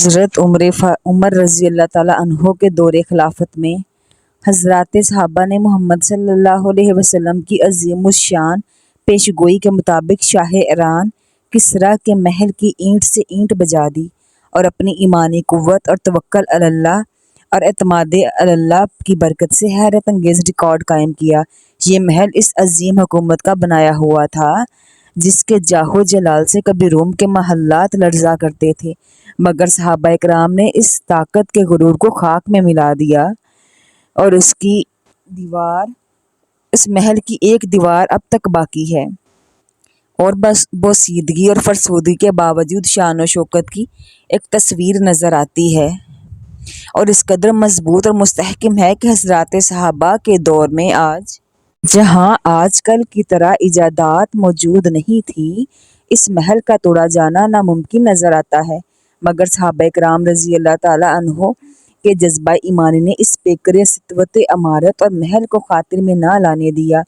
حضرت عمر رضی اللہ تعالیٰ عنہ کے دور خلافت میں حضرات صحابہ نے محمد صلی اللہ علیہ وسلم کی عظیم الشان پیش گوئی کے مطابق شاہ ایران کسریٰ کے محل کی اینٹ سے اینٹ بجا دی اور اپنی ایمانی قوت اور توکل علی اللہ اور اعتماد علی اللہ کی برکت سے حیرت انگیز ریکارڈ قائم کیا۔ یہ محل اس عظیم حکومت کا بنایا ہوا تھا جس کے جاہ و جلال سے کبھی روم کے محلات لرزا کرتے تھے، مگر صحابہ اکرام نے اس طاقت کے غرور کو خاک میں ملا دیا اور اس محل کی ایک دیوار اب تک باقی ہے اور بس بوسیدگی اور فرسودگی کے باوجود شان و شوکت کی ایک تصویر نظر آتی ہے، اور اس قدر مضبوط اور مستحکم ہے کہ حضرات صحابہ کے دور میں جہاں آج کل کی طرح ایجادات موجود نہیں تھی، اس محل کا توڑا جانا ناممکن نظر آتا ہے، مگر صحابہ اکرام رضی اللہ تعالیٰ عنہ کے جذبہ ایمانی نے اس پیکر سطوت عمارت اور محل کو خاطر میں نہ لانے دیا۔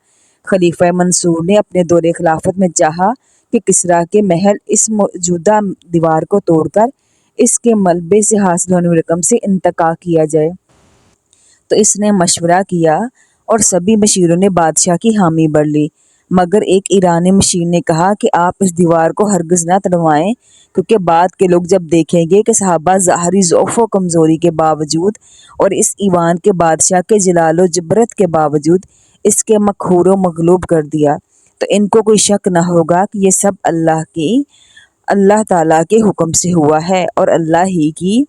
خلیفہ منصور نے اپنے دور خلافت میں چاہا کہ کسریٰ کے محل اس موجودہ دیوار کو توڑ کر اس کے ملبے سے حاصل ہونے والی رقم سے انتقال کیا جائے، تو اس نے مشورہ کیا اور سبھی مشیروں نے بادشاہ کی حامی بھر لی، مگر ایک ایرانی مشیر نے کہا کہ آپ اس دیوار کو ہرگز نہ توڑوائیں، کیونکہ بعد کے لوگ جب دیکھیں گے کہ صحابہ ظاہری ضعف و کمزوری کے باوجود اور اس ایوان کے بادشاہ کے جلال و جبروت کے باوجود اس کے مقہور و مغلوب کر دیا، تو ان کو کوئی شک نہ ہوگا کہ یہ سب اللہ تعالیٰ کے حکم سے ہوا ہے اور اللہ ہی کی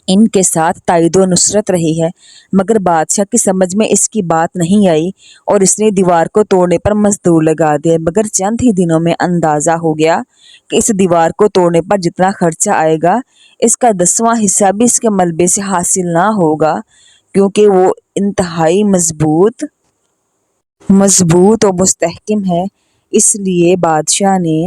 ان کے ساتھ تائید و نصرت رہی ہے۔ مگر بادشاہ کی سمجھ میں اس کی بات نہیں آئی اور اس نے دیوار کو توڑنے پر مزدور لگا دیا، مگر چند ہی دنوں میں اندازہ ہو گیا کہ اس دیوار کو توڑنے پر جتنا خرچہ آئے گا اس کا 10واں حصہ بھی اس کے ملبے سے حاصل نہ ہوگا، کیونکہ وہ انتہائی مضبوط و مستحکم ہے۔ اس لیے بادشاہ نے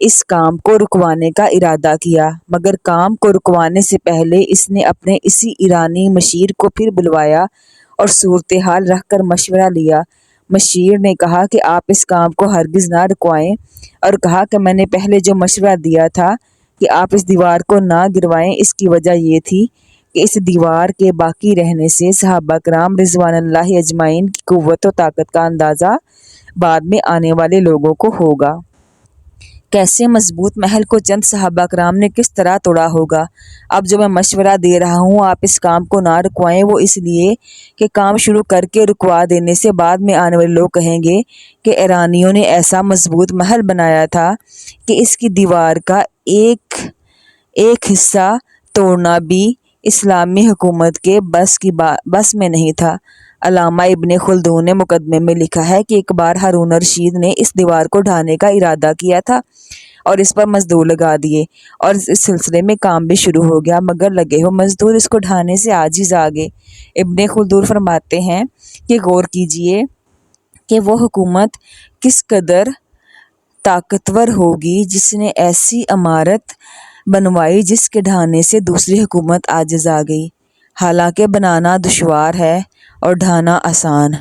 اس کام کو رکوانے کا ارادہ کیا، مگر کام کو رکوانے سے پہلے اس نے اپنے اسی ایرانی مشیر کو پھر بلوایا اور صورتحال رکھ کر مشورہ لیا۔ مشیر نے کہا کہ آپ اس کام کو ہرگز نہ رکوائیں، اور کہا کہ میں نے پہلے جو مشورہ دیا تھا کہ آپ اس دیوار کو نہ گروائیں، اس کی وجہ یہ تھی کہ اس دیوار کے باقی رہنے سے صحابہ کرام رضوان اللہ اجمعین کی قوت و طاقت کا اندازہ بعد میں آنے والے لوگوں کو ہوگا۔ کیسے مضبوط محل کو چند صحابہ کرام نے کس طرح توڑا ہوگا۔ اب جو میں مشورہ دے رہا ہوں آپ اس کام کو نہ رکوائیں، وہ اس لیے کہ کام شروع کر کے رکوا دینے سے بعد میں آنے والے لوگ کہیں گے کہ ایرانیوں نے ایسا مضبوط محل بنایا تھا کہ اس کی دیوار کا ایک حصہ توڑنا بھی اسلامی حکومت کے بس میں نہیں تھا۔ علامہ ابن خلدون نے مقدمے میں لکھا ہے کہ ایک بار ہارون رشید نے اس دیوار کو ڈھانے کا ارادہ کیا تھا اور اس پر مزدور لگا دیے، اور اس سلسلے میں کام بھی شروع ہو گیا، مگر لگے ہوئے مزدور اس کو ڈھانے سے عاجز آ گئے۔ ابن خلدون فرماتے ہیں کہ غور کیجئے کہ وہ حکومت کس قدر طاقتور ہوگی جس نے ایسی عمارت بنوائی جس کے ڈھانے سے دوسری حکومت عاجز آ گئی، حالانکہ بنانا دشوار ہے اور ڈھانا آسان۔